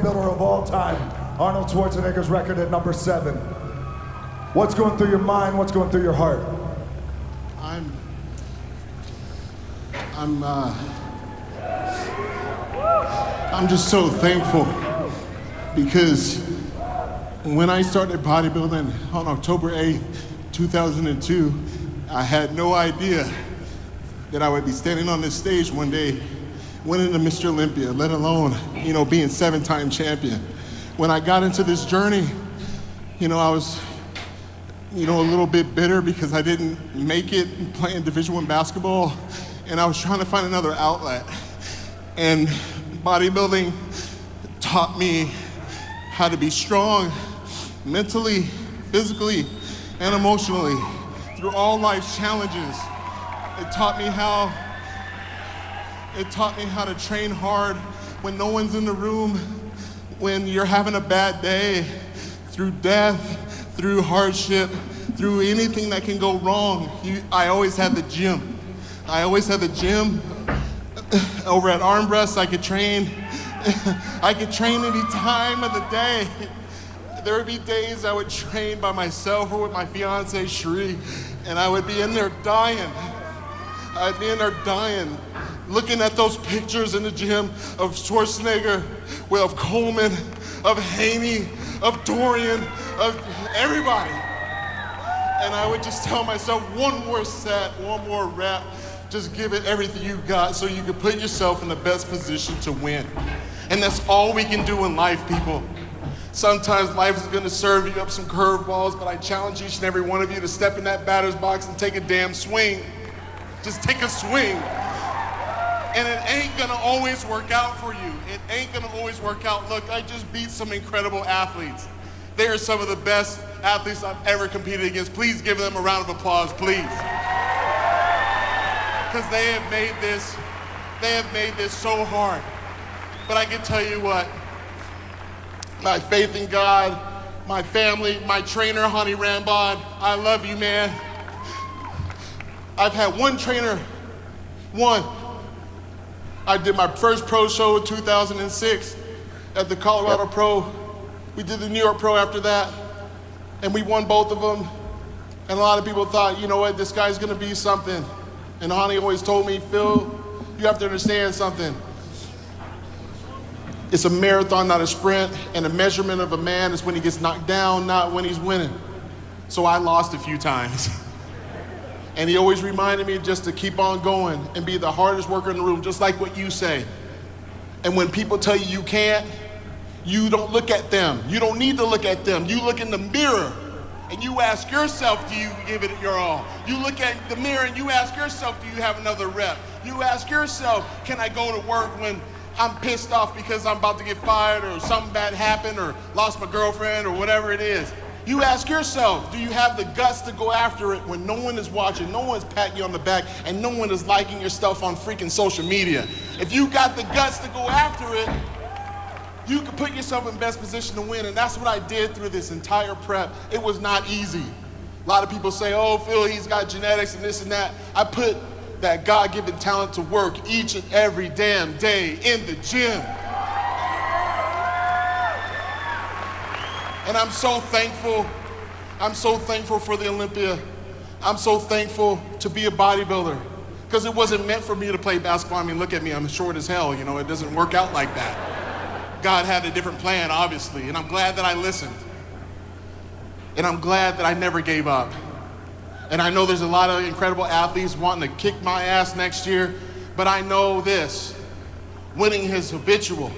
Builder of all time, Arnold Schwarzenegger's record at number 7. What's going through your mind? What's going through your heart? I'm just so thankful because when I started bodybuilding on October 8th, 2002, I had no idea that I would be standing on this stage one day winning the Mr. Olympia, let alone, being 7-time champion. When I got into this journey, I was, a little bit bitter because I didn't make it playing Division I basketball, and I was trying to find another outlet. And bodybuilding taught me how to be strong mentally, physically, and emotionally through all life's challenges. It taught me how to train hard when no one's in the room, when you're having a bad day, through death, through hardship, through anything that can go wrong. I always had the gym. Over at Arm Breast, I could train. I could train any time of the day. There would be days I would train by myself or with my fiance, Cherie, and I would be in there dying. Looking at those pictures in the gym of Schwarzenegger, of Coleman, of Haney, of Dorian, of everybody. And I would just tell myself, one more set, one more rep, just give it everything you got so you can put yourself in the best position to win. And that's all we can do in life, people. Sometimes life is gonna serve you up some curveballs, but I challenge each and every one of you to step in that batter's box and take a damn swing. Just take a swing. And it ain't gonna always work out for you. It ain't gonna always work out. Look, I just beat some incredible athletes. They are some of the best athletes I've ever competed against. Please give them a round of applause, please. Because they have made this so hard. But I can tell you what, my faith in God, my family, my trainer, Honey Rambod, I love you, man. I've had one trainer, one. I did my first pro show in 2006 at the Colorado Pro. We did the New York Pro after that, and we won both of them. And a lot of people thought, you know what, this guy's gonna be something. And Honey always told me, Phil, you have to understand something. It's a marathon, not a sprint, and the measurement of a man is when he gets knocked down, not when he's winning. So I lost a few times. And he always reminded me just to keep on going and be the hardest worker in the room, just like what you say. And when people tell you you can't, you don't look at them. You don't need to look at them. You look in the mirror and you ask yourself, do you give it your all? You look at the mirror and you ask yourself, do you have another rep? You ask yourself, can I go to work when I'm pissed off because I'm about to get fired or something bad happened or lost my girlfriend or whatever it is? You ask yourself, do you have the guts to go after it when no one is watching, no one's patting you on the back, and no one is liking your stuff on freaking social media? If you got the guts to go after it, you can put yourself in best position to win, and that's what I did through this entire prep. It was not easy. A lot of people say, oh, Phil, he's got genetics and this and that. I put that God-given talent to work each and every damn day in the gym. And I'm so thankful. I'm so thankful for the Olympia. I'm so thankful to be a bodybuilder because it wasn't meant for me to play basketball. I mean, look at me, I'm short as hell, it doesn't work out like that. God had a different plan, obviously, and I'm glad that I listened. And I'm glad that I never gave up. And I know there's a lot of incredible athletes wanting to kick my ass next year, but I know this, winning is habitual.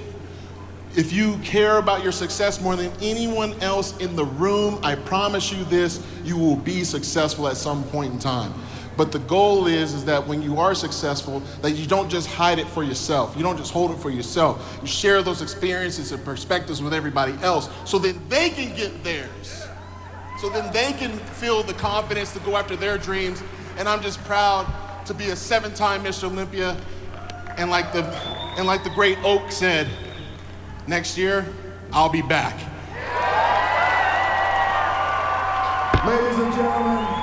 If you care about your success more than anyone else in the room, I promise you this, you will be successful at some point in time. But the goal is that when you are successful, that you don't just hide it for yourself. You don't just hold it for yourself. You share those experiences and perspectives with everybody else so that they can get theirs. So then they can feel the confidence to go after their dreams. And I'm just proud to be a 7-time Mr. Olympia. And like the great Oak said, next year, I'll be back. Ladies and gentlemen.